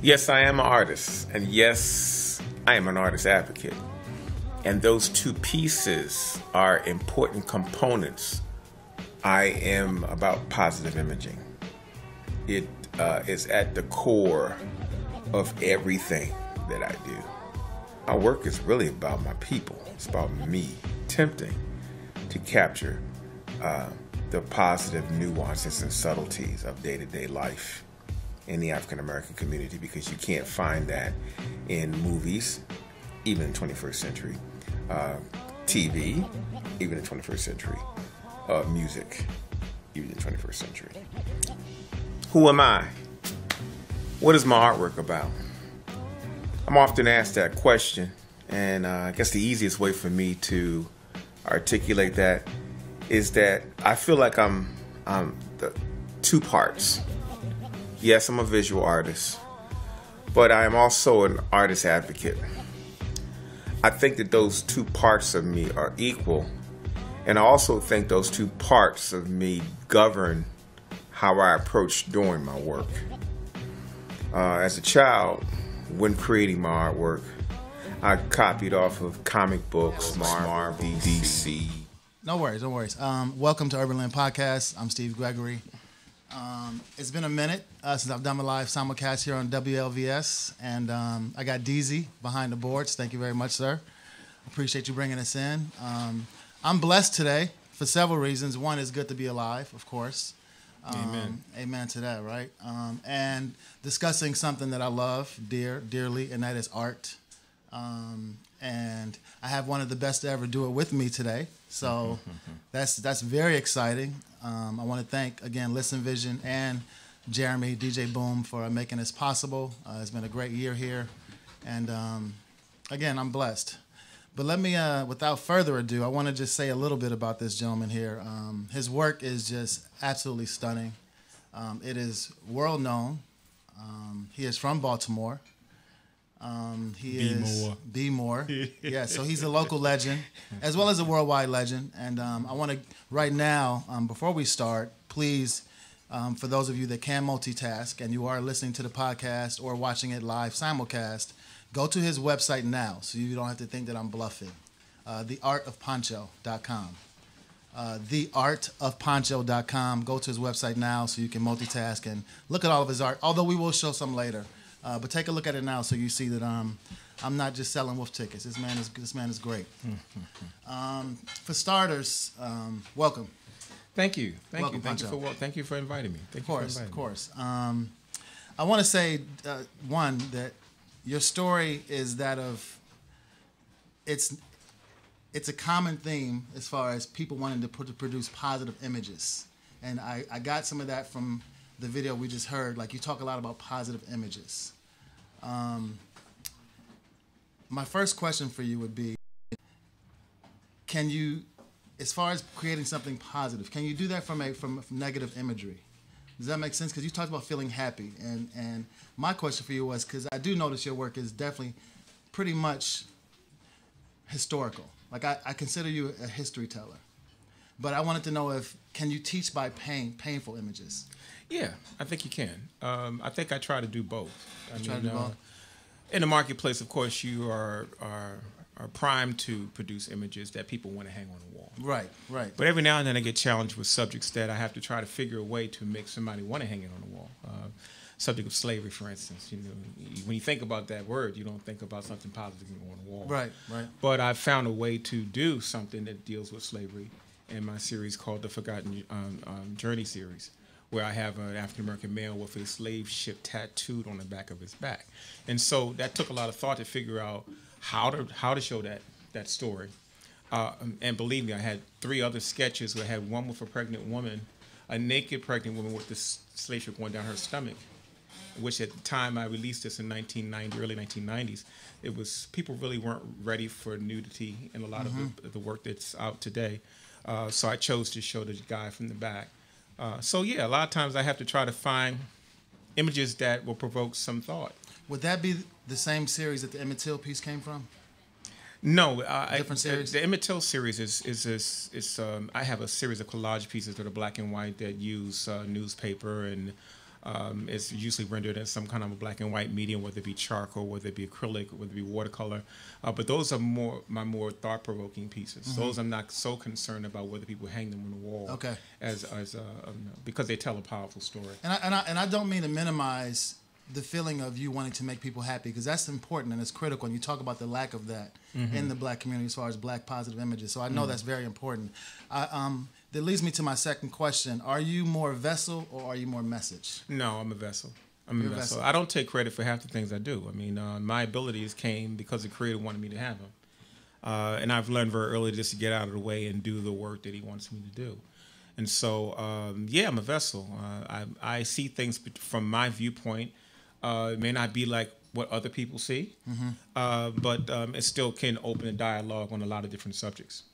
Yes, I am an artist, and yes, I am an artist advocate. And those two pieces are important components. I am about positive imaging. It is at the core of everything that I do. My work is really about my people. It's about me attempting to capture the positive nuances and subtleties of day-to-day life in the African American community, because you can't find that in movies, even in the 21st century, TV, even in the 21st century, music, even in the 21st century. Who am I? What is my artwork about? I'm often asked that question, and I guess the easiest way for me to articulate that is that I feel like I'm the two parts. Yes, I'm a visual artist, but I am also an artist advocate. I think that those two parts of me are equal, and I also think those two parts of me govern how I approach doing my work. As a child, when creating my artwork, I copied off of comic books, Marvel, DC. No worries, no worries. Welcome to Urban Land Podcast. I'm Steve Gregory. It's been a minute since I've done my live simulcast here on WLVS, and I got DZ behind the boards. Thank you very much, sir. Appreciate you bringing us in. I'm blessed today for several reasons. One, is good to be alive, of course. Amen. Amen to that, right? And discussing something that I love dearly, and that is art. And I have one of the best to ever do it with me today. So that's very exciting. I want to thank, again, Listen Vision and Jeremy, DJ Boom, for making this possible. It's been a great year here. And again, I'm blessed. But let me, without further ado, I want to just say a little bit about this gentleman here. His work is just absolutely stunning. It is world known. He is from Baltimore. Be more. Yeah, so he's a local legend as well as a worldwide legend. And I want to, right now, before we start, please, for those of you that can multitask and you are listening to the podcast or watching it live simulcast, go to his website now so you don't have to think that I'm bluffing. theartofponcho.com. theartofponcho.com. Go to his website now so you can multitask and look at all of his art, although we will show some later. But take a look at it now so you see that I'm not just selling wolf tickets. This man is great. For starters, welcome. Thank you. Welcome, Thank you for inviting me. Of course. I want to say, one, that your story is that of, it's a common theme as far as people wanting to produce positive images. And I got some of that from the video we just heard. Like, you talk a lot about positive images. My first question for you would be, can you, as far as creating something positive, can you do that from negative imagery? Does that make sense? Because you talked about feeling happy, and my question for you was, because I do notice your work is definitely pretty much historical. Like, I consider you a history teller. But I wanted to know can you teach by painful images? Yeah, I think you can. I think I try to do both. Both? In the marketplace, of course, you are primed to produce images that people want to hang on the wall. Right. But every now and then I get challenged with subjects that I have to try to figure a way to make somebody want to hang it on the wall. subject of slavery, for instance. When you think about that word, you don't think about something positive on the wall. Right, right. But I found a way to do something that deals with slavery in my series called the Forgotten Journey series, where I have an African-American male with a slave ship tattooed on the back of his back. And so that took a lot of thought to figure out how to show that story. And believe me, I had 3 other sketches where I had one with a pregnant woman, a naked pregnant woman with this slave ship going down her stomach, which at the time I released this in 1990, early 1990s, it was, people really weren't ready for nudity in a lot of the work that's out today. So I chose to show the guy from the back. So yeah, a lot of times I have to try to find images that will provoke some thought. Would that be the same series that the Emmett Till piece came from? No, different series. The Emmett Till series is I have a series of collage pieces that are black and white that use newspaper, and it's usually rendered in some kind of a black and white medium, whether it be charcoal, whether it be acrylic, whether it be watercolor. But those are my more thought-provoking pieces. Those I'm not so concerned about whether people hang them on the wall. Okay. Because they tell a powerful story. And I don't mean to minimize the feeling of you wanting to make people happy, because that's important and it's critical, and you talk about the lack of that in the black community as far as black positive images, so I know that's very important. That leads me to my second question. Are you more vessel or are you more message? No, I'm a vessel. I'm a vessel. I don't take credit for half the things I do. I mean, my abilities came because the creator wanted me to have them, and I've learned very early just to get out of the way and do the work that he wants me to do. And so yeah, I'm a vessel. I see things from my viewpoint. It may not be like what other people see, but it still can open a dialogue on a lot of different subjects.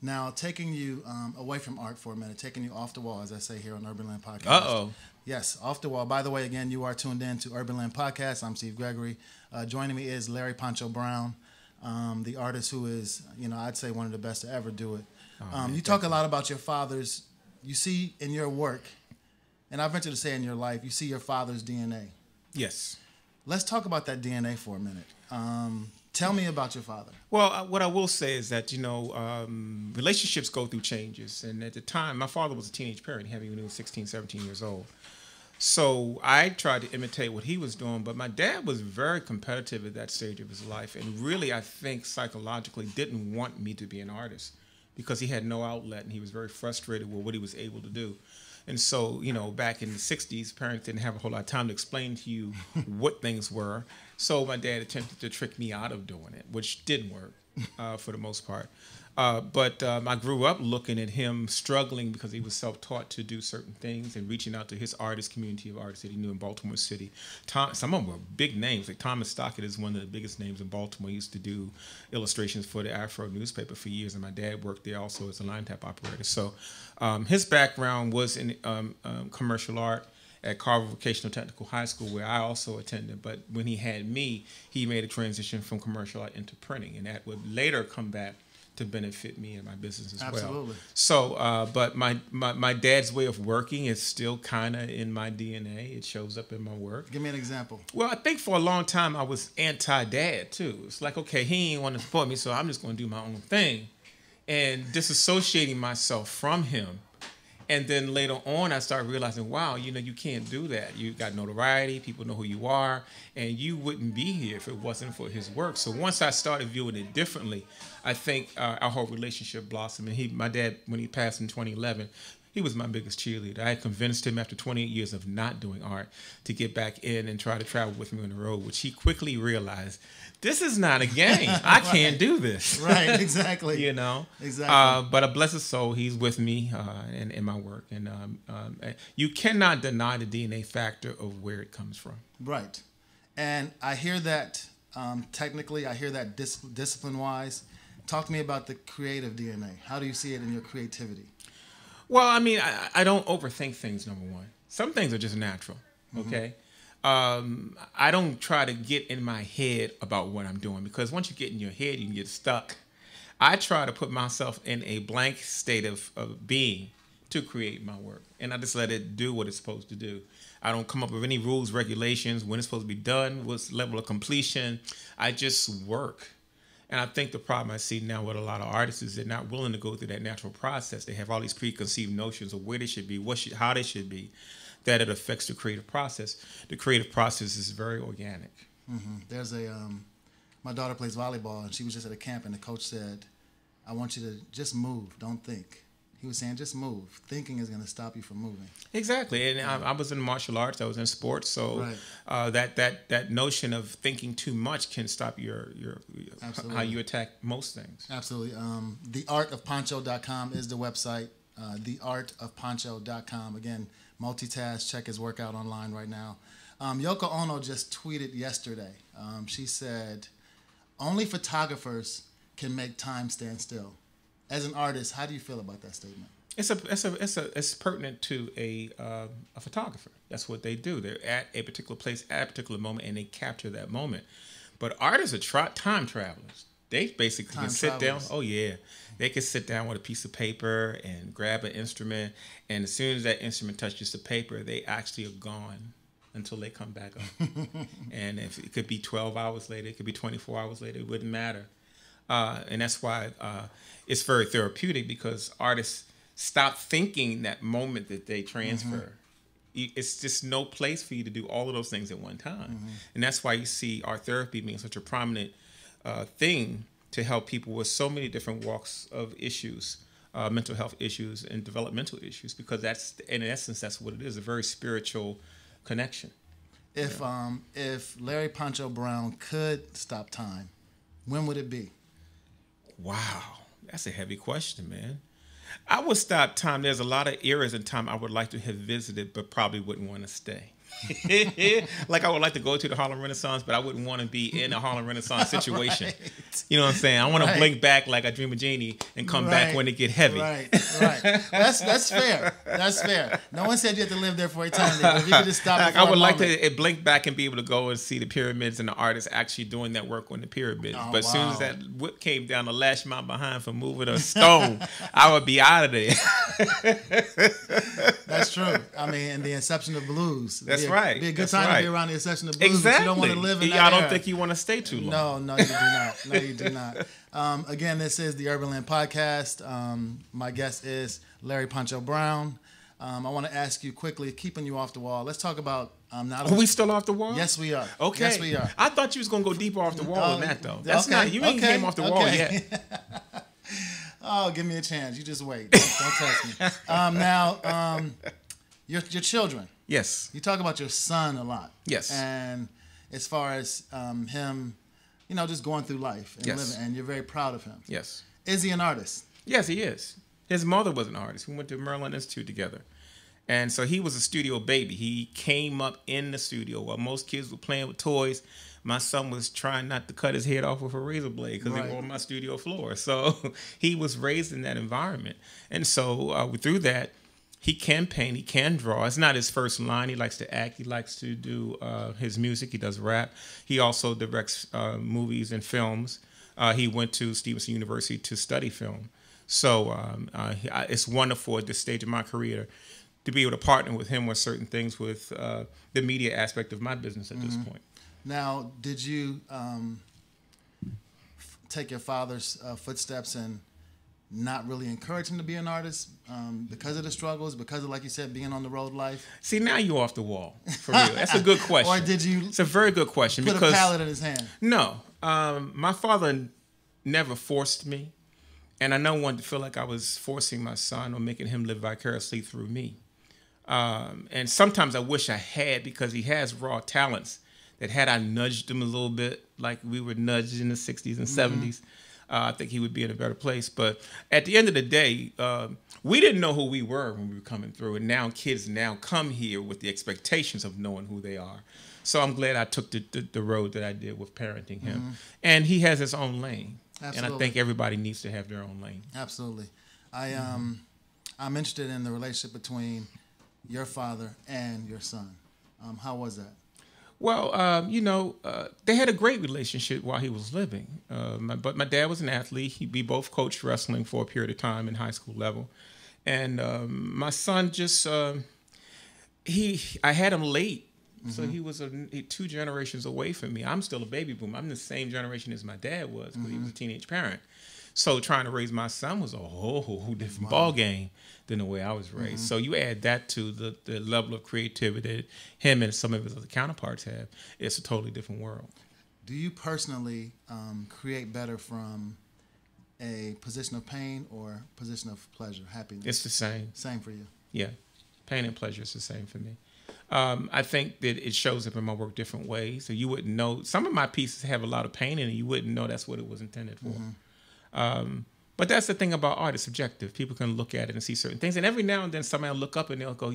Now, taking you away from art for a minute, taking you off the wall, as I say here on Urban Land Podcast. Uh-oh. Yes, off the wall. By the way, again, you are tuned in to Urban Land Podcast. I'm Steve Gregory. Joining me is Larry Poncho Brown, the artist who is, I'd say one of the best to ever do it. You talk a lot about your father's, you see in your work, and I venture to say in your life, you see your father's DNA. Yes. Let's talk about that DNA for a minute. Tell me about your father. Well, what I will say is that, relationships go through changes. And at the time, my father was a teenage parent, when he was 16, 17 years old. So I tried to imitate what he was doing, but my dad was very competitive at that stage of his life. And really, I think psychologically didn't want me to be an artist because he had no outlet and he was very frustrated with what he was able to do. And so, back in the 60s, parents didn't have a whole lot of time to explain to you what things were. So my dad attempted to trick me out of doing it, which didn't work for the most part. But I grew up looking at him struggling because he was self-taught to do certain things and reaching out to his artist community of artists that he knew in Baltimore City. Some of them were big names. Like Thomas Stockett is one of the biggest names in Baltimore. He used to do illustrations for the Afro newspaper for years, and my dad worked there also as a line tap operator. So his background was in commercial art at Carver Vocational Technical High School, where I also attended. But when he had me, he made a transition from commercial art into printing, and that would later come back to benefit me and my business as Absolutely. well. So, but my dad's way of working is still kind of in my DNA. It shows up in my work. Give me an example. Well, I think for a long time I was anti-dad too. It's like, okay, he ain't want to support me, so I'm just going to do my own thing, and disassociating myself from him. And then later on, I started realizing, wow, you can't do that. You got notoriety, people know who you are, and you wouldn't be here if it wasn't for his work. So once I started viewing it differently, I think our whole relationship blossomed. And my dad, when he passed in 2011, he was my biggest cheerleader. I had convinced him after 28 years of not doing art to get back in and try to travel with me on the road, which he quickly realized, this is not a game. I can't do this. Right, exactly. Exactly. But bless his soul, he's with me in my work. And you cannot deny the DNA factor of where it comes from. Right. And I hear that technically, I hear that discipline-wise. Talk to me about the creative DNA. How do you see it in your creativity? Well, I mean, I don't overthink things, number one. Some things are just natural, okay? I don't try to get in my head about what I'm doing, because once you get in your head, you can get stuck. I try to put myself in a blank state of being to create my work, and I just let it do what it's supposed to do. I don't come up with any rules, regulations, when it's supposed to be done, what's level of completion. I just work. And I think the problem I see now with a lot of artists is they're not willing to go through that natural process. They have all these preconceived notions of where they should be, how they should be. that it affects the creative process. The creative process is very organic. There's my daughter plays volleyball, and she was just at a camp, and the coach said, I want you to just move, don't think. He was saying, just move. Thinking is going to stop you from moving. Exactly, and I was in martial arts. I was in sports, so that notion of thinking too much can stop your how you attack most things. Absolutely. Theartofponcho.com is the website. Theartofponcho.com. Again, multitask. Check his workout online right now. Yoko Ono just tweeted yesterday. She said, "Only photographers can make time stand still." As an artist, how do you feel about that statement? It's pertinent to a photographer. That's what they do. They're at a particular place at a particular moment, and they capture that moment. But artists are time travelers. They basically can sit down. Oh yeah, they can sit down with a piece of paper and grab an instrument, and as soon as that instrument touches the paper, they actually are gone until they come back up. And if it could be 12 hours later, it could be 24 hours later, it wouldn't matter. And that's why it's very therapeutic, because artists stop thinking that moment that they transfer. It's just no place for you to do all of those things at one time. And that's why you see art therapy being such a prominent thing to help people with so many different walks of issues, mental health issues and developmental issues, because that's, in essence, that's what it is, a very spiritual connection. If Larry Poncho Brown could stop time, when would it be? Wow, that's a heavy question, man. I would stop time. There's a lot of eras in time I would like to have visited, but probably wouldn't want to stay. Like I would like to go to the Harlem Renaissance, but I wouldn't want to be in a Harlem Renaissance situation. Right. You know what I'm saying? I want to blink back like I Dream of Genie and come back when it get heavy. Right. That's fair. That's fair. No one said you had to live there for eternity. But if you could just stop. Like, I would like to blink back and be able to go and see the pyramids and the artists actually doing that work on the pyramids. But as soon as that whip came down to lash my behind for moving a stone, I would be out of there. That's true. I mean, in the inception of blues. That's right. Be a good time to be around the inception of blues. Exactly. But you don't want to live in that I don't era. think you want to stay too long. No, you do not. No, you do not. Again, this is the Urban Land Podcast. My guest is Larry Poncho Brown. I want to ask you quickly, keeping you off the wall. Let's talk about Are we still off the wall? Yes, we are. Okay. Yes, we are. I thought you was gonna go deeper off the wall than that, though. That's not. You ain't came off the wall yet. Oh, give me a chance. You just wait. Don't test me. Now, your children. Yes. You talk about your son a lot. Yes. And as far as him, just going through life and living, and you're very proud of him. Yes. Is he an artist? Yes, he is. His mother was an artist. We went to Maryland Institute together. And so he was a studio baby. He came up in the studio while most kids were playing with toys. My son was trying not to cut his head off with a razor blade because they were on my studio floor. So he was raised in that environment. And so through that, he can paint, he can draw. It's not his first line. He likes to act. He likes to do his music. He does rap. He also directs movies and films. He went to Stevenson University to study film. So it's wonderful at this stage of my career to be able to partner with him with certain things with the media aspect of my business at this point. Now, did you take your father's footsteps and not really encourage him to be an artist because of the struggles, because of, like you said, being on the road life? See, now you're off the wall, for real. That's a good question. Or did you? It's a very good question. Put a palette in his hand. No. My father never forced me, and I never wanted to feel like I was forcing my son or making him live vicariously through me. And sometimes I wish I had, because he has raw talents that had I nudged him a little bit, like we were nudged in the 60s and 70s, I think he would be in a better place. But at the end of the day, we didn't know who we were when we were coming through. And now kids now come here with the expectations of knowing who they are. So I'm glad I took the road that I did with parenting him. And he has his own lane. Absolutely. And I think everybody needs to have their own lane. Absolutely. I'm interested in the relationship between your father and your son. How was that? Well, they had a great relationship while he was living. But my dad was an athlete. We both coached wrestling for a period of time in high school level. And my son just, I had him late. So he was 2 generations away from me. I'm still a baby boomer. I'm the same generation as my dad was because he was a teenage parent. So trying to raise my son was a whole different ball game than the way I was raised. So you add that to the level of creativity that him and some of his other counterparts have. It's a totally different world. Do you personally create better from a position of pain or position of pleasure, happiness? It's the same. Same for you. Yeah. Pain and pleasure is the same for me. I think that it shows up in my work different ways. So you wouldn't know. Some of my pieces have a lot of pain in it. You wouldn't know that's what it was intended for. But that's the thing about art. It's subjective. People can look at it and see certain things. And every now and then somebody will look up and they'll go,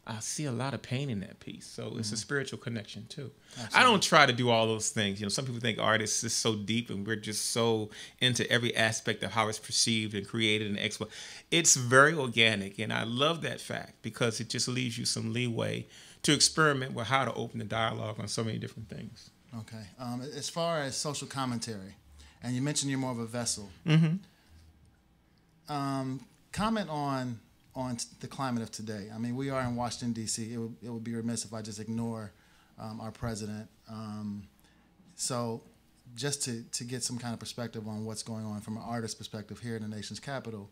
I see a lot of pain in that piece. So it's a spiritual connection too. Absolutely. I don't try to do all those things. Some people think artists is so deep and we're just so into every aspect of how it's perceived and created and expo. It's very organic, and I love that fact because it just leaves you some leeway to experiment with how to open the dialogue on so many different things. Okay. As far as social commentary, and you mentioned you're more of a vessel. Comment on the climate of today. I mean, we are in Washington, D.C. It would be remiss if I just ignore our president. So just to get some kind of perspective on what's going on from an artist's perspective here in the nation's capital,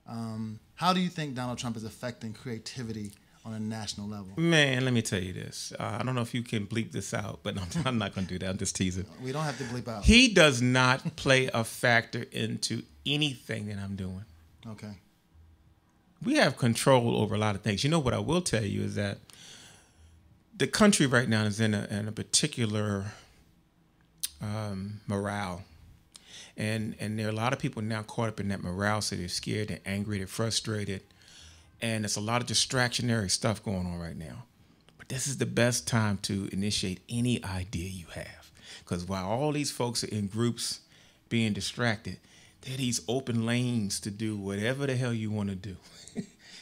how do you think Donald Trump is affecting creativity on a national level? Man, let me tell you this. I don't know if you can bleep this out, but I'm not going to do that. I'm just teasing. We don't have to bleep out. He does not play a factor into anything that I'm doing. Okay. We have control over a lot of things. What I will tell you is that the country right now is in a particular morale. And there are a lot of people now caught up in that morale, so they're scared, they're angry, they're frustrated. And there's a lot of distractionary stuff going on right now. But this is the best time to initiate any idea you have. Because while all these folks are in groups being distracted, there are these open lanes to do whatever the hell you want to do.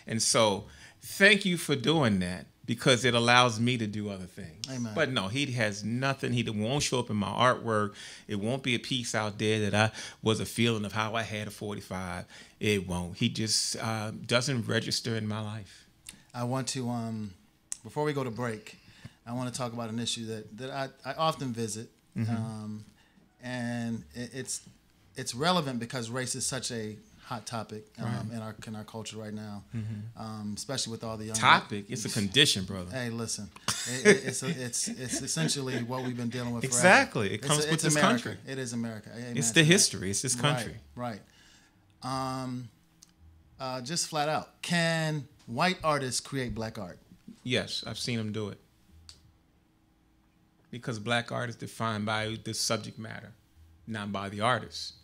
And so thank you for doing that because it allows me to do other things. Amen. But no, he has nothing. He won't show up in my artwork. It won't be a piece out there that I was a feeling of how I had a 45. It won't. He just doesn't register in my life. I want to, before we go to break, I want to talk about an issue that I often visit. And it's relevant because race is such a hot topic in our culture right now, especially with all the young topic. It's a condition, brother. Hey, listen, it's essentially what we've been dealing with. Exactly, forever. It comes with this America. country. It is America. Amen. It's the history. It's this country. Right. Just flat out, can white artists create black art? Yes, I've seen them do it. Because black art is defined by the subject matter, not by the artist.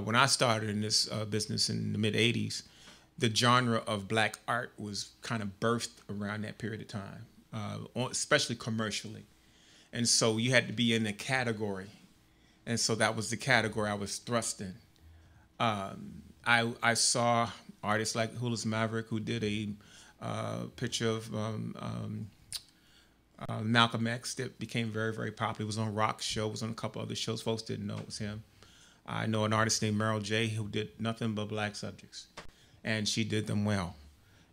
When I started in this business in the mid-'80s, the genre of black art was kind of birthed around that period of time, especially commercially. And so you had to be in a category. And so that was the category I was thrust in. I saw artists like Hulis Maverick, who did a picture of Malcolm X that became very, very popular. It was on Rock's show, it was on a couple other shows. Folks didn't know it was him. I know an artist named Meryl J. who did nothing but black subjects, and she did them well.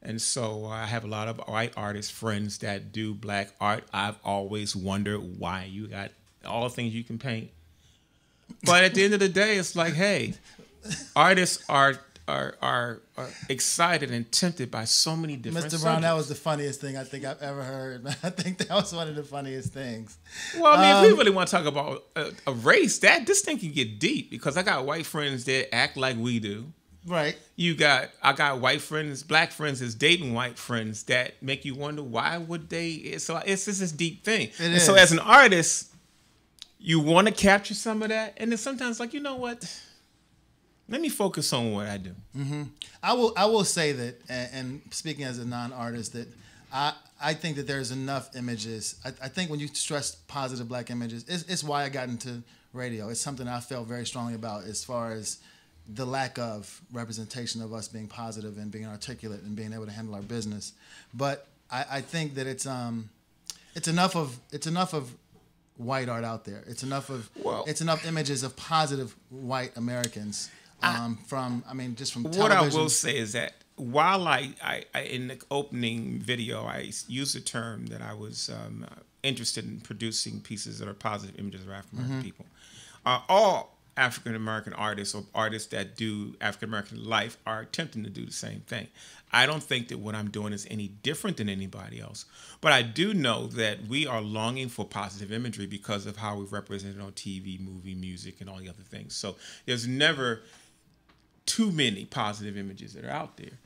And so I have a lot of white artist friends that do black art. I've always wondered why you got all the things you can paint. But at the end of the day, it's like, hey, artists are excited and tempted by so many different Mr. subjects. Brown, that was the funniest thing I think I've ever heard. I think that was one of the funniest things. Well, I mean, if we really want to talk about a race, this thing can get deep because I got white friends that act like we do. Right. I got white friends, black friends that's dating white friends that make you wonder why would they. So it's just this deep thing. So as an artist, you want to capture some of that, and then sometimes like, you know what? Let me focus on what I do. I will say that, and speaking as a non-artist, that I think that there's enough images. I think when you stress positive black images, it's why I got into radio. It's something I felt very strongly about as far as the lack of representation of us being positive and being articulate and being able to handle our business. But I think that it's enough of white art out there. It's enough images of positive white Americans. From television. What I will say is that while I in the opening video, I used the term that I was interested in producing pieces that are positive images of African American people. African American artists or artists that do African American life are attempting to do the same thing. I don't think that what I'm doing is any different than anybody else. But I do know that we are longing for positive imagery because of how we've represented on TV, movie, music, and all the other things. So there's never too many positive images that are out there.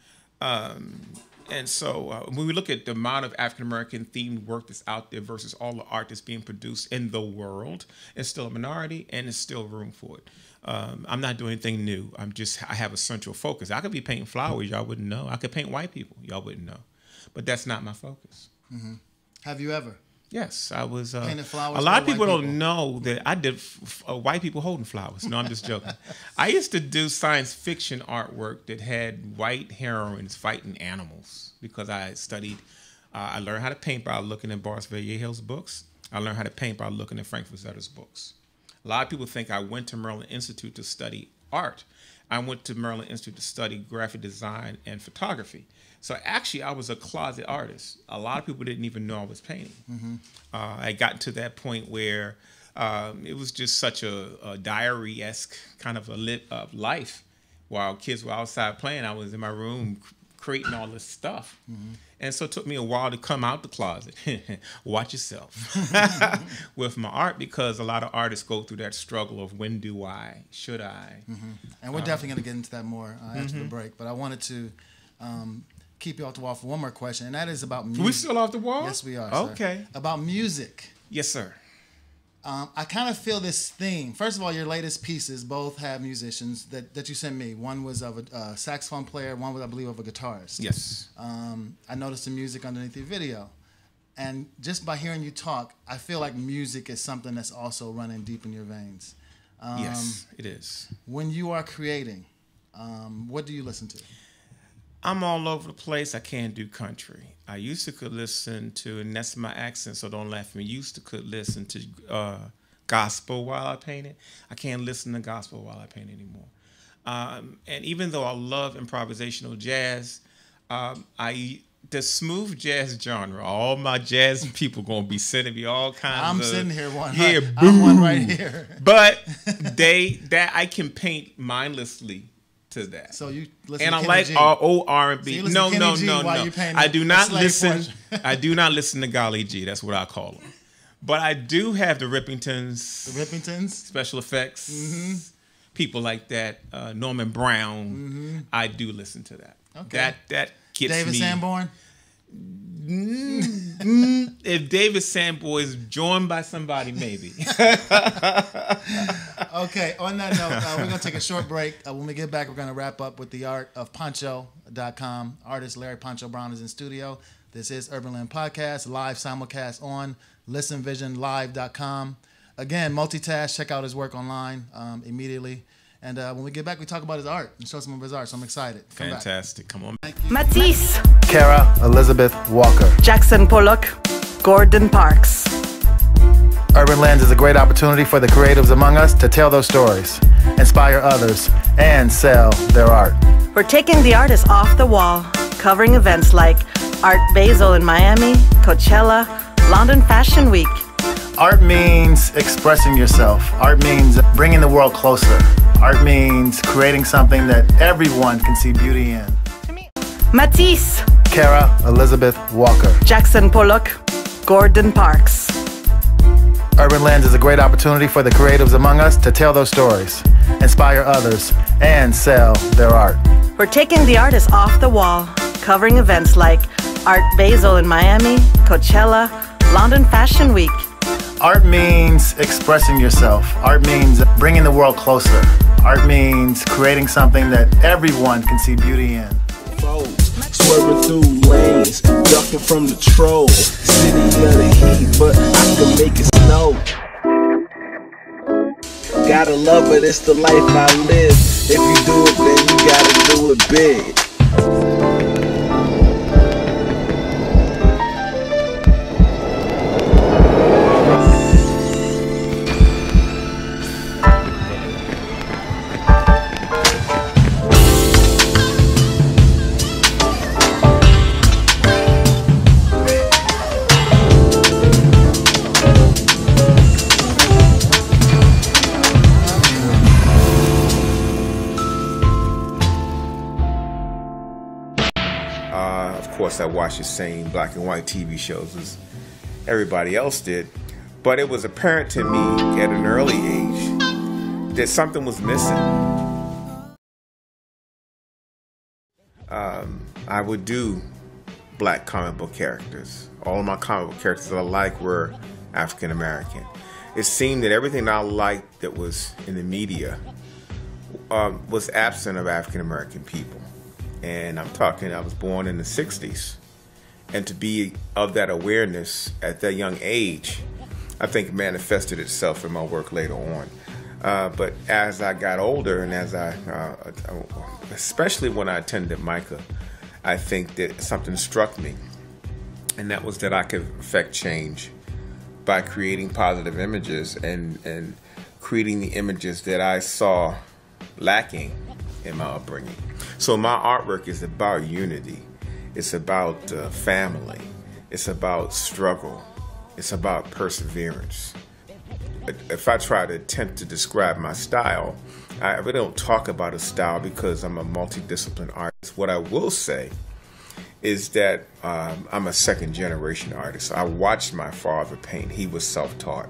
And so when we look at the amount of African-American themed work that's out there versus all the art that's being produced in the world, it's still a minority and there's still room for it. I'm not doing anything new. I have a central focus. I could be painting flowers, y'all wouldn't know. I could paint white people, y'all wouldn't know. But that's not my focus. Mm-hmm. Have you ever? Yes, I was. Painted flowers. A lot of people don't know that I did white people holding flowers. No, I'm just joking. I used to do science fiction artwork that had white heroines fighting animals because I studied. I learned how to paint by looking at Boris Vallejo's books. I learned how to paint by looking at Frank Frazetta's books. A lot of people think I went to Maryland Institute to study art. I went to Maryland Institute to study graphic design and photography. So actually, I was a closet artist. A lot of people didn't even know I was painting. Mm-hmm. I got to that point where it was just such a diary-esque kind of a life. While kids were outside playing, I was in my room creating all this stuff. Mm-hmm. And so it took me a while to come out the closet. Watch yourself. With my art, because a lot of artists go through that struggle of when do I, should I? Mm-hmm. And we're definitely going to get into that more after the break. But I wanted to keep you off the wall for one more question, and that is about music. We still off the wall? Yes, we are. Okay. Sir. About music. Yes, sir. I kind of feel this theme. First of all, your latest pieces both have musicians that you sent me. One was of a saxophone player. One was, I believe, of a guitarist. Yes. I noticed the music underneath your video. And just by hearing you talk, I feel like music is something that's also running deep in your veins. Yes, it is. When you are creating, what do you listen to? I'm all over the place. I can't do country. I used to could listen to, and that's my accent, so don't laugh at me. Used to could listen to gospel while I painted. I can't listen to gospel while I paint anymore. And even though I love improvisational jazz, the smooth jazz genre, all my jazz people gonna be sending me all kinds I'm of... sitting here one. Yeah, I'm one right here. But I can paint mindlessly to that. So you listen and to I Kenny like G. old R&B. So No. I do not listen. I do not listen to Golly G. That's what I call them. But I do have the Rippingtons. The Rippingtons. Special effects. Mm-hmm. People like that. Norman Brown. Mm-hmm. I do listen to that. Okay. That gets David me. Sanborn. If David Sanborn is joined by somebody, maybe. Okay, on that note, we're going to take a short break. When we get back, we're going to wrap up with the art of Poncho.com. Artist Larry Poncho Brown is in studio. This is Urban Land Podcast, live simulcast on listenvisionlive.com. Again, multitask. Check out his work online immediately. And when we get back, we talk about his art and show some of his art. So I'm excited. Fantastic. Come on. Matisse, Kara Elizabeth Walker. Jackson Pollock, Gordon Parks. Urban Lands is a great opportunity for the creatives among us to tell those stories, inspire others, and sell their art. We're taking the artists off the wall, covering events like Art Basel in Miami, Coachella, London Fashion Week. Art means expressing yourself. Art means bringing the world closer. Art means creating something that everyone can see beauty in. Matisse, Kara Elizabeth Walker. Jackson Pollock, Gordon Parks. Urban Lands is a great opportunity for the creatives among us to tell those stories, inspire others, and sell their art. We're taking the artists off the wall, covering events like Art Basel in Miami, Coachella, London Fashion Week. Art means expressing yourself. Art means bringing the world closer. Art means creating something that everyone can see beauty in. Swerving through lanes, ducking from the troll. City of the heat, but I can make it snow. Gotta love it, it's the life I live. If you do it, then you gotta do it big. course, I watched the same black and white TV shows as everybody else did. But it was apparent to me at an early age that something was missing. I would do black comic book characters. All of my comic book characters that I liked were African American. It seemed that everything I liked that was in the media was absent of African American people. And I'm talking, I was born in the 60s. And to be of that awareness at that young age, I think manifested itself in my work later on. But as I got older and as especially when I attended MICA, I think that something struck me. And that was that I could affect change by creating positive images and creating the images that I saw lacking in my upbringing. So my artwork is about unity. It's about family. It's about struggle. It's about perseverance. If I try to attempt to describe my style, I really don't talk about a style because I'm a multidisciplinary artist. What I will say is that I'm a second generation artist. I watched my father paint. He was self-taught.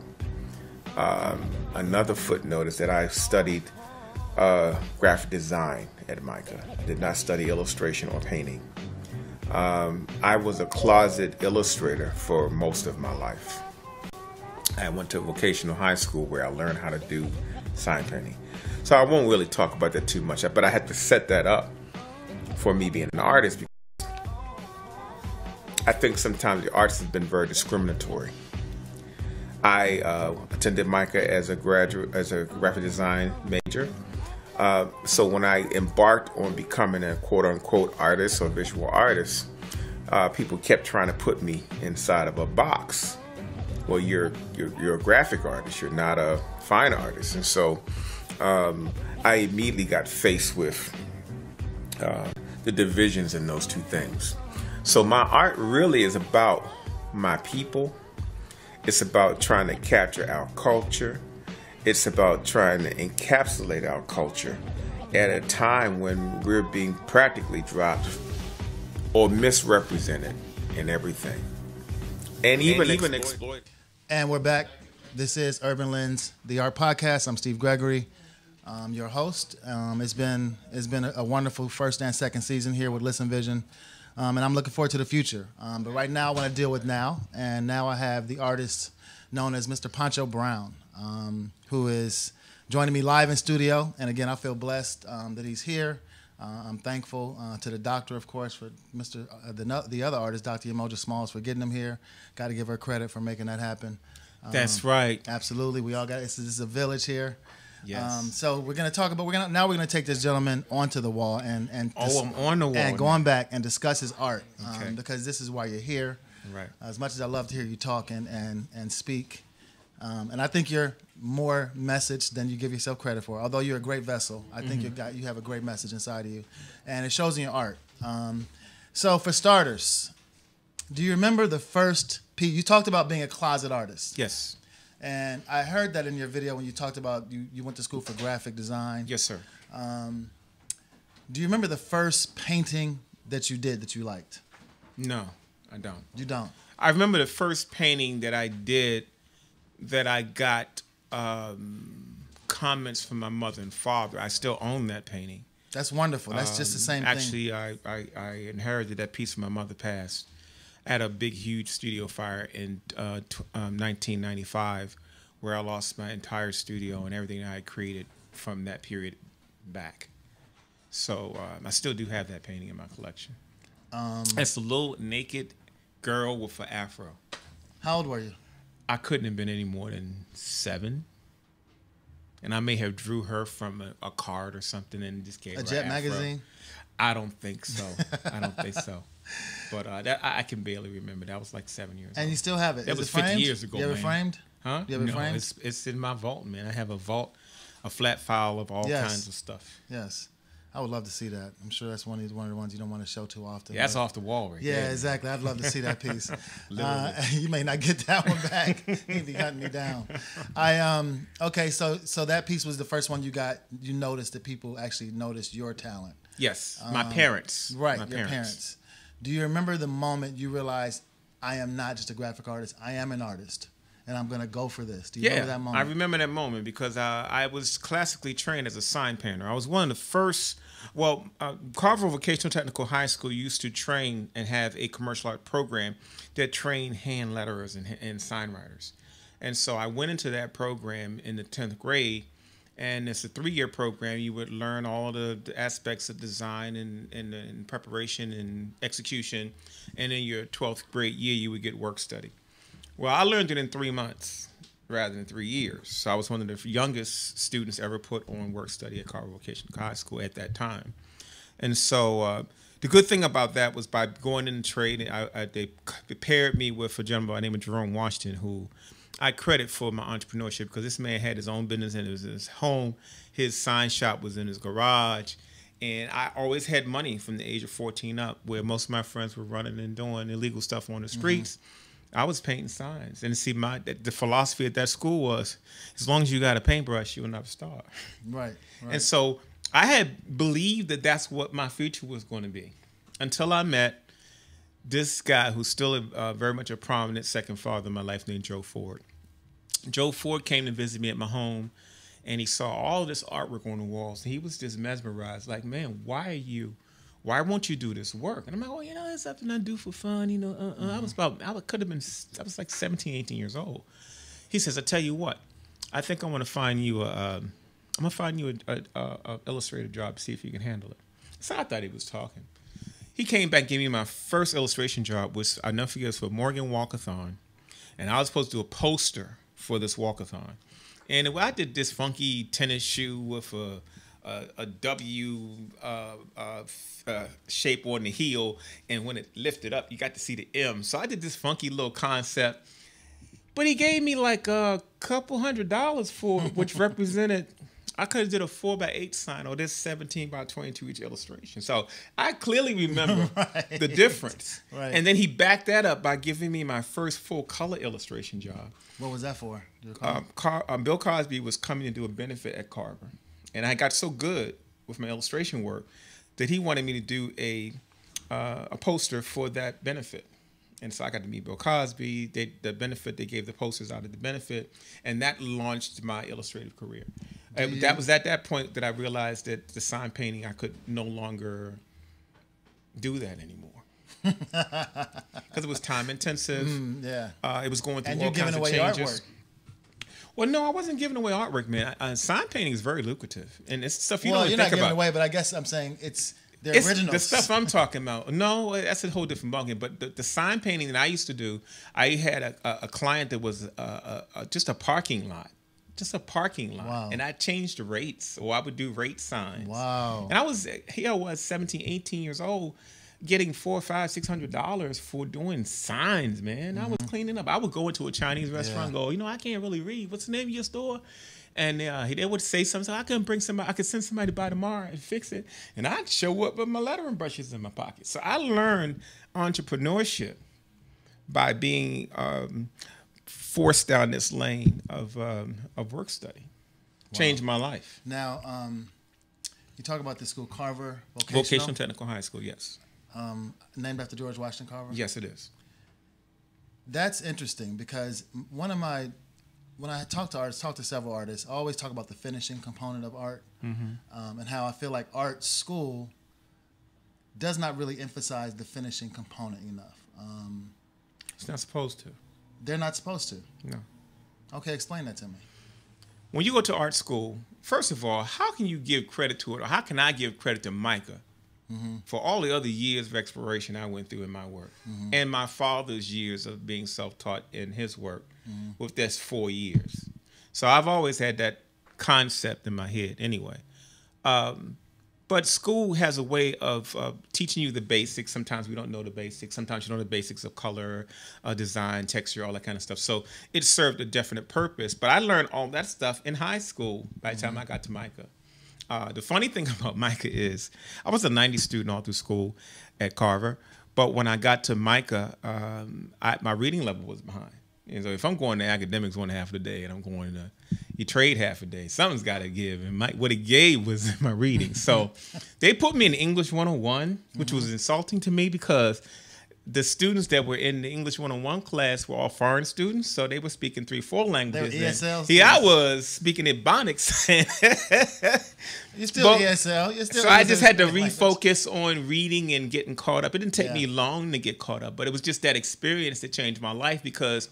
Another footnote is that I studied graphic design at MICA. I did not study illustration or painting. I was a closet illustrator for most of my life. I went to vocational high school where I learned how to do sign painting. So I won't really talk about that too much, but I had to set that up for me being an artist because I think sometimes the artist has been very discriminatory. I attended MICA as a graduate, as a graphic design major. So when I embarked on becoming a quote-unquote artist or visual artist, people kept trying to put me inside of a box. Well, you're a graphic artist. You're not a fine artist. And so I immediately got faced with the divisions in those two things. So my art really is about my people. It's about trying to capture our culture. It's about trying to encapsulate our culture at a time when we're being practically dropped or misrepresented in everything. And even exploited. And we're back. This is Urban Lens, the Art Podcast. I'm Steve Gregory, your host. It's been a wonderful first and second season here with Listen Vision, and I'm looking forward to the future. But right now, I want to deal with now, and now I have the artist known as Mr. Poncho Brown, who is joining me live in studio. And again, I feel blessed that he's here. I'm thankful to the doctor, of course, for the other artist, Dr. Emoja Smalls, for getting him here. Got to give her credit for making that happen. That's right. Absolutely. We all got this is a village here. Yes. So we're going to talk about we're going to take this gentleman onto the wall and I'm on the wall and going back and discuss his art Okay. because this is why you're here. Right. As much as I love to hear you talk and speak, and I think you're more message than you give yourself credit for. Although you're a great vessel, I think you have a great message inside of you, and it shows in your art. So for starters, do you remember the first piece? You talked about being a closet artist. Yes. And I heard that in your video when you talked about you went to school for graphic design. Yes, sir. Do you remember the first painting that you did that you liked? No, I don't. You don't? I remember the first painting that I did that I got comments from my mother and father. I still own that painting. That's wonderful. That's just the same thing. Actually, I inherited that piece when my mother passed. I had a big, huge studio fire in 1995 where I lost my entire studio and everything I had created from that period back. So I still do have that painting in my collection. It's a little naked girl with an afro. How old were you? I couldn't have been any more than 7. And I may have drew her from a card or something and just gave her A Jet an afro. magazine? I don't think so. I don't think so. But that I can barely remember. That was like 7 years And old. you still have it? That Is was it 50 framed? years ago, You have it man. framed? Huh? You have it No, framed? it's in my vault, man. I have a vault, a flat file of all Yes. kinds of stuff. Yes. I would love to see that. I'm sure that's one of the ones you don't want to show too often. Yeah, that's but- off the wall right Yeah, there. exactly. I'd love to see that piece. Literally. You may not get that one back. You'd be hunting me down. Okay, so that piece was the first one you got. You noticed that people actually noticed your talent. Yes, my parents. Right, My your parents. Do you remember the moment you realized, I am not just a graphic artist, I am an artist, and I'm going to go for this? Do you remember that moment? I remember that moment because I was classically trained as a sign painter. I was one of the first. Well, Carver Vocational Technical High School used to train and have a commercial art program that trained hand letterers and sign writers. And so I went into that program in the 10th grade, and it's a 3-year program. You would learn all the aspects of design and preparation and execution. And in your 12th grade year, you would get work study. Well, I learned it in 3 months rather than 3 years. So I was one of the youngest students ever put on work study at Carver Vocational High School at that time. And so the good thing about that was by going in the trade, they paired me with a gentleman by the name of Jerome Washington, who I credit for my entrepreneurship, because this man had his own business and it was in his home. His sign shop was in his garage. And I always had money from the age of 14 up, where most of my friends were running and doing illegal stuff on the streets. I was painting signs. And see, the philosophy at that school was, as long as you got a paintbrush, you'll never start. Right. And so I had believed that that's what my future was going to be, until I met this guy who's still very much a prominent second father in my life, named Joe Ford. Joe Ford came to visit me at my home, and he saw all this artwork on the walls. And he was just mesmerized, like, man, why won't you do this work? And I'm like, well, it's something I do for fun. I was like 17, 18 years old. He says, I tell you what, I think I want to find you a illustrator job to see if you can handle it. So I thought he was talking. He came back and gave me my first illustration job, which I never forget, was for Morgan Walkathon. And I was supposed to do a poster for this walkathon. And I did this funky tennis shoe with a W shape on the heel, and when it lifted up, you got to see the M. So I did this funky little concept, but he gave me like a couple $100 for it, which represented, I could have did a 4x8 sign or this 17x22 each illustration. So I clearly remember the difference. Right. And then he backed that up by giving me my first full color illustration job. What was that for? Bill Cosby was coming to do a benefit at Carver. And I got so good with my illustration work that he wanted me to do a poster for that benefit. And so I got to meet Bill Cosby. The benefit, they gave the posters out of the benefit, and that launched my illustrative career. That was at that point that I realized that the sign painting, I could no longer do that anymore. Because it was time intensive. It was going through all kinds of changes. Well, no, I wasn't giving away artwork, man. Sign painting is very lucrative, and it's stuff you don't think about. Well, you're not giving away, but I guess I'm saying it's originals. The stuff I'm talking about. No, that's a whole different ballgame. But the sign painting that I used to do, I had a client that was just a parking lot. Just a parking lot. Wow. And I changed the rates, or I would do rate signs. Wow. And I was 17, 18 years old, getting $400, $500, $600 for doing signs, man. I was cleaning up. I would go into a Chinese restaurant and go, I can't really read. What's the name of your store? And they would say something. So I could send somebody by tomorrow and fix it. And I'd show up with my lettering brushes in my pocket. So I learned entrepreneurship by being forced down this lane of work study. Changed my life. Now, you talk about the school, Carver Vocational Technical High School, yes. Named after George Washington Carver? Yes, it is. That's interesting because when I talk to several artists, I always talk about the finishing component of art, and how I feel like art school does not really emphasize the finishing component enough. It's not supposed to. They're not supposed to? No. Okay, explain that to me. When you go to art school, first of all, how can you give credit to it, or how can I give credit to Micah for all the other years of exploration I went through in my work, and my father's years of being self-taught in his work, with that's 4 years. So I've always had that concept in my head anyway. But school has a way of teaching you the basics. Sometimes we don't know the basics. Sometimes you know the basics of color, design, texture, all that kind of stuff. So it served a definite purpose. But I learned all that stuff in high school by the time I got to Micah. The funny thing about Micah is I was a 90 student all through school at Carver. But when I got to Micah, my reading level was behind. And so if I'm going to academics one half of the day and I'm going to you trade half a day, something's got to give. And what it gave was my reading. So they put me in English 101, which was insulting to me because the students that were in the English 101 class were all foreign students. So they were speaking 3-4 languages. They were ESL. Yeah, I was speaking Ebonics. You're still ESL. You're still so ESL I just had to language. refocus on reading and getting caught up. It didn't take me long to get caught up, but it was just that experience that changed my life because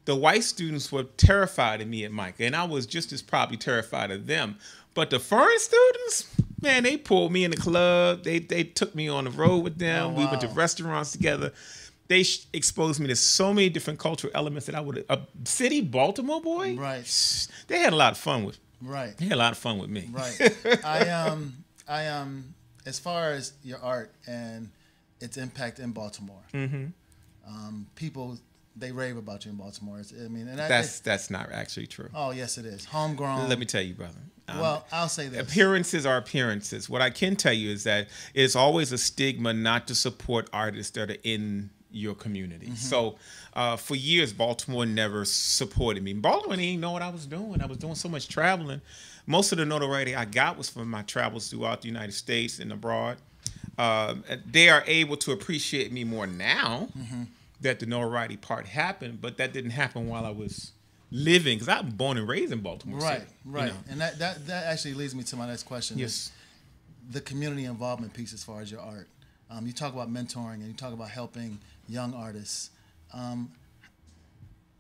the white students were terrified of me at Micah, and I was just as probably terrified of them. But the foreign students, man, they pulled me in the club. They took me on the road with them. Oh, wow. We went to restaurants together. They exposed me to so many different cultural elements that I would. A city, Baltimore boy, Right. They had a lot of fun with. Right. They had a lot of fun with me. Right. I as far as your art and its impact in Baltimore, people they rave about you in Baltimore. And That's not actually true. Oh yes, it is homegrown. Let me tell you, brother. Well, I'll say this: appearances are appearances. What I can tell you is that it's always a stigma not to support artists that are in your community. So for years, Baltimore never supported me. Baltimore didn't even know what I was doing. I was doing so much traveling. Most of the notoriety I got was from my travels throughout the United States and abroad. They are able to appreciate me more now that the notoriety part happened, but that didn't happen while I was living, because I'm born and raised in Baltimore Right, City, right. you know? And that actually leads me to my next question. Yes. Is the community involvement piece as far as your art. You talk about mentoring and you talk about helping young artists.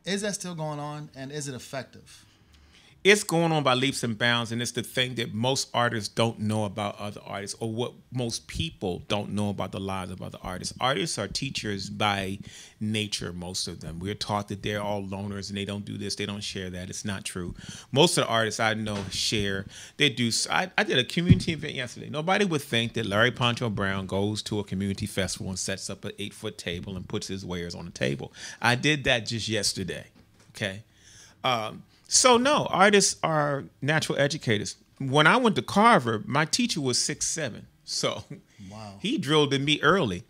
Is that still going on, and is it effective? It's going on by leaps and bounds, and it's the thing that most artists don't know about other artists, or what most people don't know about the lives of other artists. Artists are teachers by nature, most of them. We're taught that they're all loners and they don't do this, they don't share that. It's not true. Most of the artists I know share. They do. I did a community event yesterday. Nobody would think that Larry Poncho Brown goes to a community festival and sets up an 8-foot table and puts his wares on the table. I did that just yesterday, okay? So no, artists are natural educators. When I went to Carver, my teacher was 6'7". So Wow. he drilled in me early.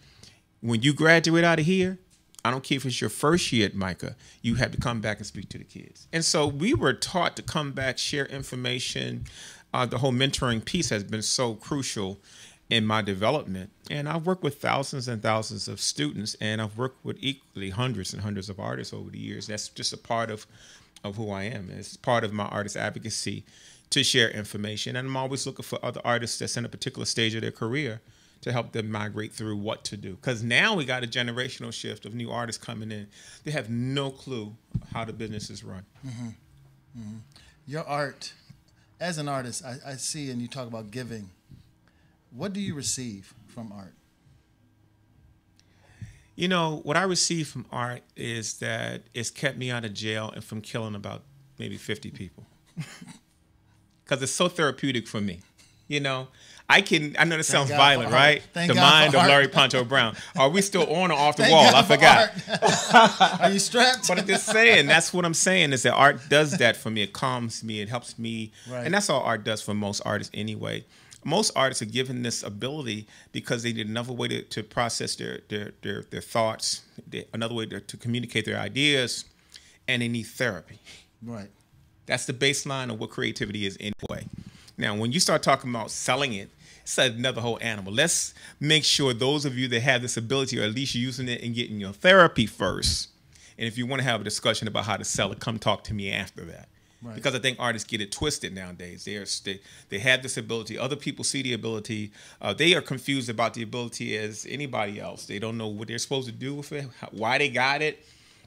When you graduate out of here, I don't care if it's your first year at Micah, you have to come back and speak to the kids. And so we were taught to come back, share information. The whole mentoring piece has been so crucial in my development. And I've worked with thousands and thousands of students, and I've worked with equally hundreds and hundreds of artists over the years. That's just a part of who I am. It's part of my artist advocacy to share information. And I'm always looking for other artists that's in a particular stage of their career to help them migrate through what to do. Because now we got a generational shift of new artists coming in. They have no clue how the business is run. Your art, as an artist, I see, and you talk about giving. What do you receive from art? You know, what I receive from art is that it's kept me out of jail and from killing about maybe 50 people. Because it's so therapeutic for me. You know, I know this sounds violent, right? The mind of Larry Poncho Brown. Are we still on or off the wall? I forgot. Are you strapped? But I'm just saying, that's what I'm saying, is that art does that for me. It calms me. It helps me. Right. And that's all art does for most artists anyway. Most artists are given this ability because they need another way to process their thoughts, another way to communicate their ideas, and they need therapy. Right. That's the baseline of what creativity is anyway. Now, when you start talking about selling it, it's another whole animal. Let's make sure those of you that have this ability are at least using it and getting your therapy first. And if you want to have a discussion about how to sell it, come talk to me after that. Right. Because I think artists get it twisted nowadays. They have this ability. Other people see the ability. They are confused about the ability as anybody else. They don't know what they're supposed to do with it, why they got it,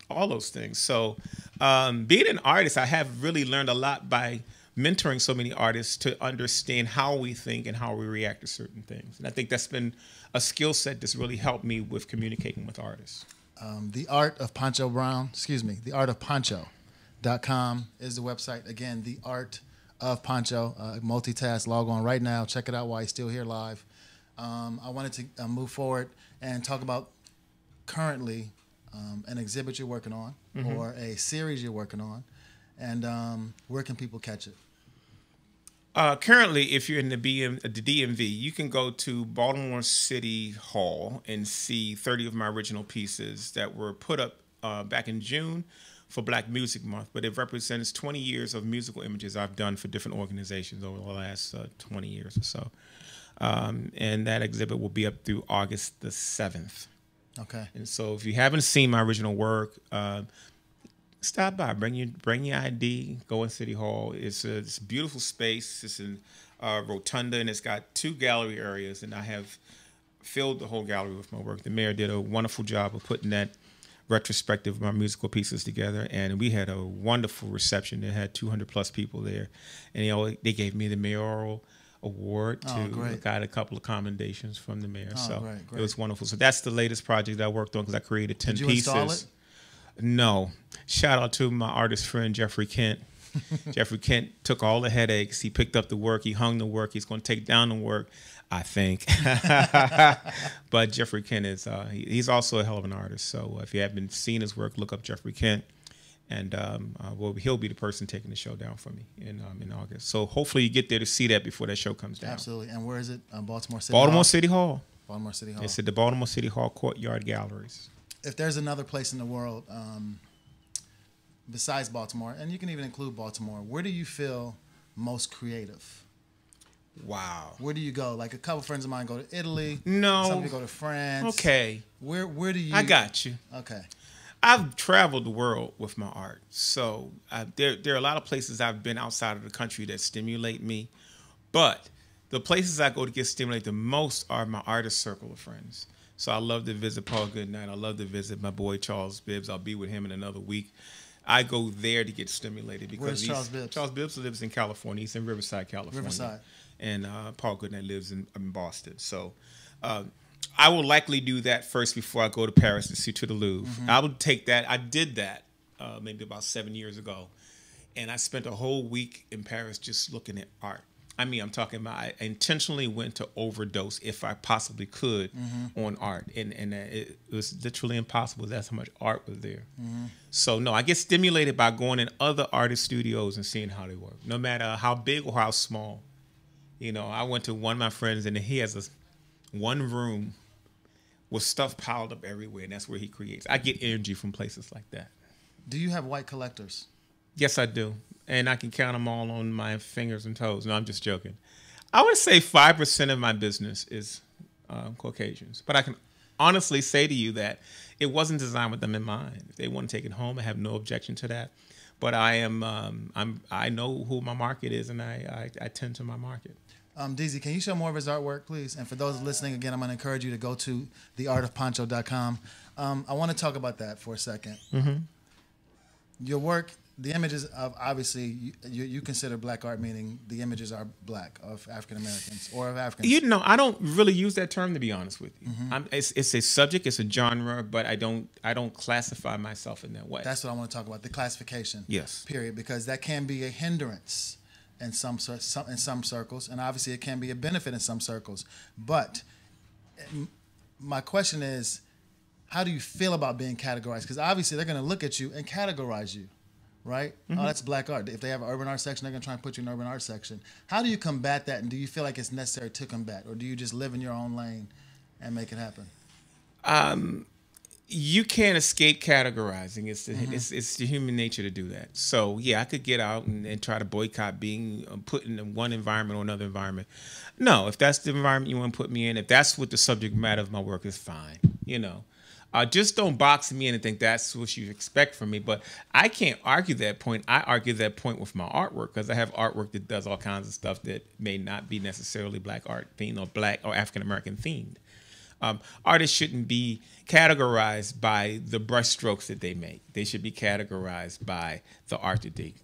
all those things. So being an artist, I have really learned a lot by mentoring so many artists to understand how we think and how we react to certain things. And I think that's been a skill set that's really helped me with communicating with artists. The Art of Poncho Brown, the Art of Poncho.com is the website. Again, The Art of Poncho. Multitask, log on right now. Check it out while you're still here live. I wanted to move forward and talk about currently an exhibit you're working on or a series you're working on, and where can people catch it? Currently, if you're in the DMV, you can go to Baltimore City Hall and see 30 of my original pieces that were put up back in June for Black Music Month, but it represents 20 years of musical images I've done for different organizations over the last 20 years or so. And that exhibit will be up through August the 7th. Okay. And so if you haven't seen my original work, stop by, bring your ID, go in City Hall. It's a beautiful space. It's in Rotunda, and it's got 2 gallery areas, and I have filled the whole gallery with my work. The mayor did a wonderful job of putting that retrospective of my musical pieces together, and we had a wonderful reception. It had 200 plus people there, and they gave me the mayoral award got a couple of commendations from the mayor. Great. It was wonderful. So that's the latest project I worked on because I created 10 pieces. Did you install it? No. Shout out to my artist friend Jeffrey Kent. Jeffrey Kent took all the headaches. He picked up the work. He hung the work. He's going to take down the work, I think. But Jeffrey Kent is he's also a hell of an artist. So if you haven't seen his work, look up Jeffrey Kent. And he'll be the person taking the show down for me in August. So hopefully you get there to see that before that show comes down. Absolutely. And where is it? Baltimore City Baltimore Hall? City Hall. Baltimore City Hall. It's at the Baltimore City Hall Courtyard Galleries. If there's another place in the world besides Baltimore, and you can even include Baltimore, where do you feel most creative? Wow. Where do you go? Like a couple friends of mine go to Italy. No. Some people go to France. Okay. Where do you? I got you. Okay. I've traveled the world with my art, so there are a lot of places I've been outside of the country that stimulate me, but the places I go to get stimulated the most are my artist circle of friends. So I love to visit Paul Goodnight. I love to visit my boy Charles Bibbs. I'll be with him in another week. I go there to get stimulated because where's Charles Bibbs? Charles Bibbs lives in California. He's in Riverside, California. Riverside. And Paul Goodnight lives in Boston. So I will likely do that first before I go to Paris to the Louvre. Mm-hmm. I would take that. I did that maybe about 7 years ago. And I spent a whole week in Paris just looking at art. I mean, I'm talking about I intentionally went to overdose if I possibly could on art. And it was literally impossible. That's how much art was there. Mm-hmm. So, no, I get stimulated by going in other artist studios and seeing how they work, no matter how big or how small. You know, I went to one of my friends, and he has one room with stuff piled up everywhere, and that's where he creates. I get energy from places like that. Do you have white collectors? Yes, I do. And I can count them all on my fingers and toes. No, I'm just joking. I would say 5% of my business is Caucasians. But I can honestly say to you that it wasn't designed with them in mind. If they want to take it home, I have no objection to that. But I know who my market is, and I tend to my market. DZ, can you show more of his artwork, please? And for those listening, again, I'm going to encourage you to go to theartofponcho.com. I want to talk about that for a second. Mm-hmm. Your work, the images of, obviously, you consider black art, meaning the images are black, of African Americans or of Africans. You know, I don't really use that term, to be honest with you. Mm-hmm. It's a subject, it's a genre, but I don't classify myself in that way. That's what I want to talk about, the classification. Yes. Period, because that can be a hindrance in some circles, and obviously it can be a benefit in some circles. But my question is, how do you feel about being categorized? Because obviously they're going to look at you and categorize you, right? Mm-hmm. Oh, that's black art. If they have an urban art section, they're going to try and put you in an urban art section. How do you combat that, and do you feel like it's necessary to combat, or do you just live in your own lane and make it happen? You can't escape categorizing. It's the human nature to do that. So yeah, I could get out and try to boycott being put in one environment or another environment. No, if that's the environment you want to put me in, if that's what the subject matter of my work is, fine. You know, just don't box me in and think that's what you expect from me. But I can't argue that point. I argue that point with my artwork because I have artwork that does all kinds of stuff that may not be necessarily black art themed or black or African American themed. Artists shouldn't be categorized by the brushstrokes that they make. They should be categorized by the art that they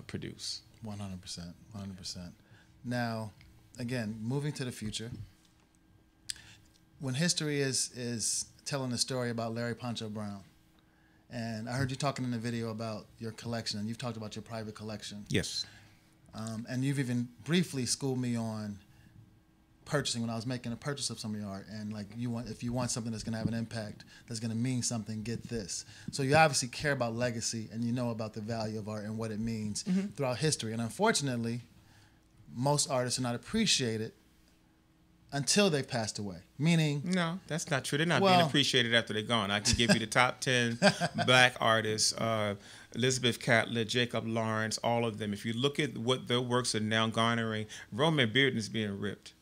produce. 100%. Now, again, moving to the future, when history is telling a story about Larry Poncho Brown, and I heard you talking in the video about your collection, and you've talked about your private collection. Yes. And you've even briefly schooled me on purchasing when I was making a purchase of some of your art, and like if you want something that's going to have an impact, that's going to mean something, get this. So you obviously care about legacy, and you know about the value of art and what it means throughout history. And unfortunately, most artists are not appreciated until they passed away. Meaning, no, that's not true. They're not being appreciated after they're gone. I can give you the top 10 black artists: Elizabeth Catlett, Jacob Lawrence, all of them. If you look at what their works are now garnering, Roman Bearden is being ripped.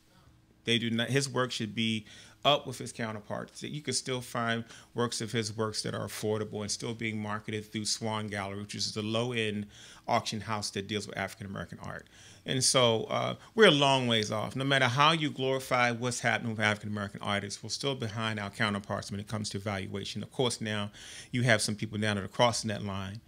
They do not. His work should be up with his counterparts. You can still find works of his works that are affordable and still being marketed through Swan Gallery, which is the low-end auction house that deals with African-American art. And so we're a long ways off. No matter how you glorify what's happening with African-American artists, we're still behind our counterparts when it comes to valuation. Of course, now you have some people down that are crossing that line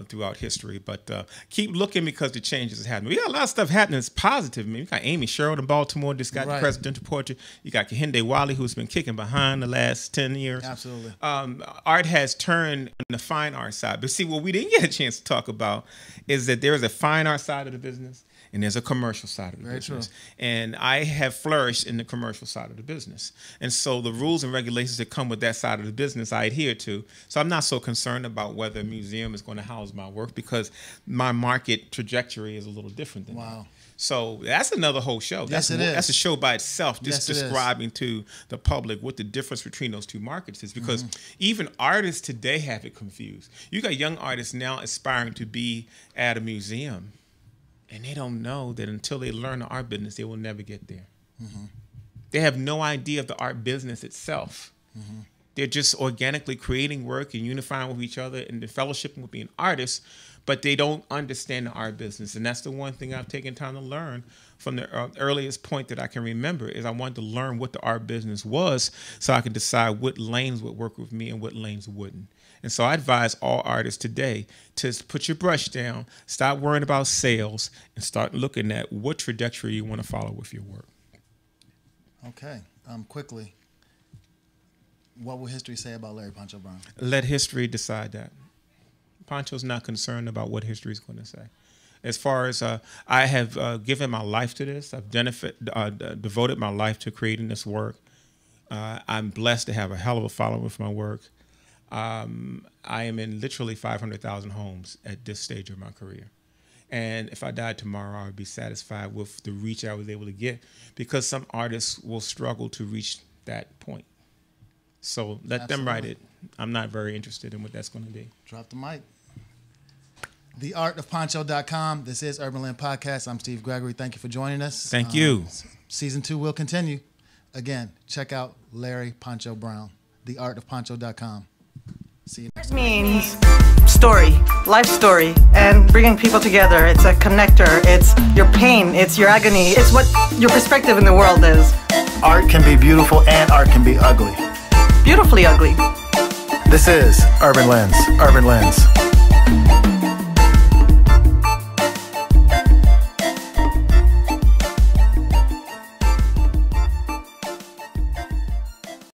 throughout history, but keep looking because the changes is happening. We got a lot of stuff happening that's positive. I mean, you got Amy Sherrill in Baltimore, just got the presidential portrait. You got Kehinde Wiley, who's been kicking behind the last 10 years. Absolutely. Art has turned on the fine art side. But see, what we didn't get a chance to talk about is that there is a fine art side of the business and there's a commercial side of the business. True. And I have flourished in the commercial side of the business. And so the rules and regulations that come with that side of the business, I adhere to. So I'm not so concerned about whether a museum is going to house my work because my market trajectory is a little different than that. So that's another whole show. That's a show by itself, just describing to the public what the difference between those two markets is. Because even artists today have it confused. You got young artists now aspiring to be at a museum. And they don't know that until they learn the art business, they will never get there. They have no idea of the art business itself. They're just organically creating work and unifying with each other and fellowshipping with being artists, but they don't understand the art business. And that's the one thing I've taken time to learn from the earliest point that I can remember is I wanted to learn what the art business was so I could decide what lanes would work with me and what lanes wouldn't. And so I advise all artists today to put your brush down, stop worrying about sales, and start looking at what trajectory you want to follow with your work. Okay. Quickly, what will history say about Larry Poncho Brown? Let history decide that. Poncho's not concerned about what history is going to say. As far as I have given my life to this, I've devoted my life to creating this work. I'm blessed to have a hell of a following with my work. I am in literally 500,000 homes at this stage of my career. And if I died tomorrow, I would be satisfied with the reach I was able to get because some artists will struggle to reach that point. So let them write it. I'm not very interested in what that's going to be. Drop the mic. TheArtOfPoncho.com. This is Urban Land Podcast. I'm Steve Gregory. Thank you for joining us. Thank you. Season 2 will continue. Again, check out Larry Poncho Brown. TheArtOfPoncho.com. See you next time. Means story, life story, and bringing people together. It's a connector. It's your pain. It's your agony. It's what your perspective in the world is. Art can be beautiful and art can be ugly. Beautifully ugly. This is Urban Lens. Urban Lens.